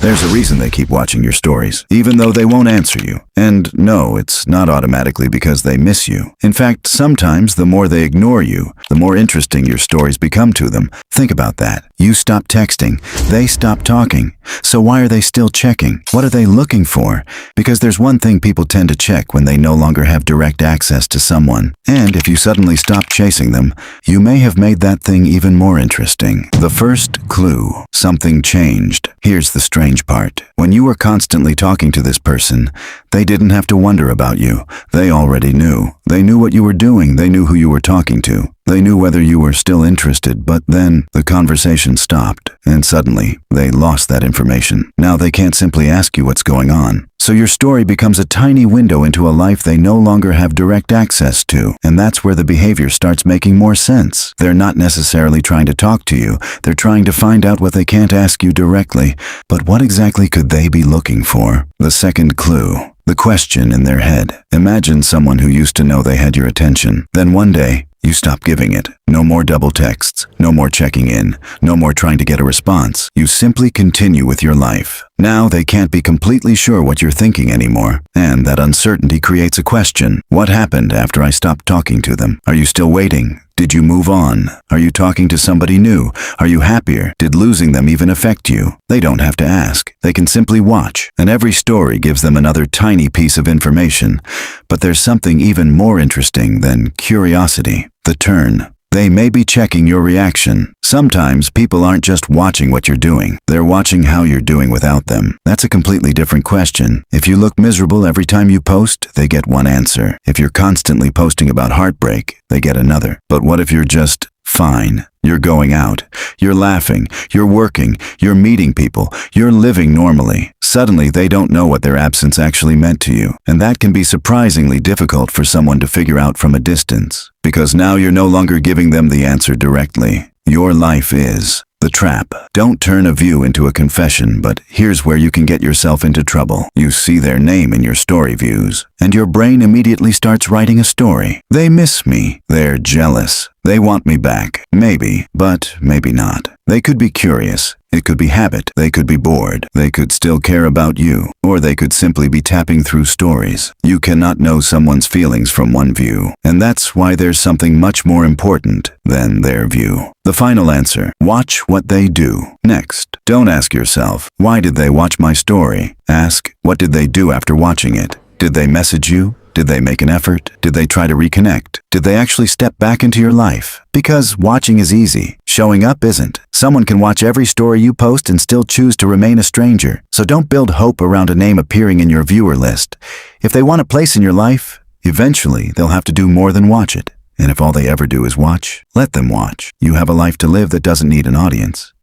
There's a reason they keep watching your stories, even though they won't answer you. And no, it's not automatically because they miss you. In fact, sometimes the more they ignore you, the more interesting your stories become to them. Think about that. You stop texting, they stop talking. So why are they still checking? What are they looking for? Because there's one thing people tend to check when they no longer have direct access to someone. And if you suddenly stop chasing them, you may have made that thing even more interesting. The first clue: something changed. Here's the strange part. When you were constantly talking to this person, they didn't have to wonder about you. They already knew. They knew what you were doing. They knew who you were talking to. They knew whether you were still interested, but then the conversation stopped, and suddenly they lost that information. Now they can't simply ask you what's going on. So your story becomes a tiny window into a life they no longer have direct access to, and that's where the behavior starts making more sense. They're not necessarily trying to talk to you. They're trying to find out what they can't ask you directly. But what exactly could they be looking for? The second clue: the question in their head. Imagine someone who used to know they had your attention. Then one day, you stop giving it. No more double texts, no more checking in, no more trying to get a response. You simply continue with your life. Now they can't be completely sure what you're thinking anymore, and that uncertainty creates a question. What happened after I stopped talking to them? Are you still waiting? Did you move on? Are you talking to somebody new? Are you happier? Did losing them even affect you? They don't have to ask. They can simply watch, and every story gives them another tiny piece of information. But there's something even more interesting than curiosity: the turn. They may be checking your reaction. Sometimes people aren't just watching what you're doing. They're watching how you're doing without them. That's a completely different question. If you look miserable every time you post, they get one answer. If you're constantly posting about heartbreak, they get another. But what if you're just fine? You're going out, you're laughing, you're working, you're meeting people, you're living normally. Suddenly, they don't know what their absence actually meant to you. And that can be surprisingly difficult for someone to figure out from a distance. Because now you're no longer giving them the answer directly. Your life is the trap. Don't turn a view into a confession, but here's where you can get yourself into trouble. You see their name in your story views, and your brain immediately starts writing a story. They miss me. They're jealous. They want me back. Maybe, but maybe not. They could be curious. It could be habit. They could be bored. They could still care about you. Or they could simply be tapping through stories. You cannot know someone's feelings from one view. And that's why there's something much more important than their view. The final answer: watch what they do. Next, don't ask yourself, why did they watch my story? Ask, what did they do after watching it? Did they message you? Did they make an effort? Did they try to reconnect? Did they actually step back into your life? Because watching is easy. Showing up isn't. Someone can watch every story you post and still choose to remain a stranger. So don't build hope around a name appearing in your viewer list. If they want a place in your life, eventually they'll have to do more than watch it. And if all they ever do is watch, let them watch. You have a life to live that doesn't need an audience.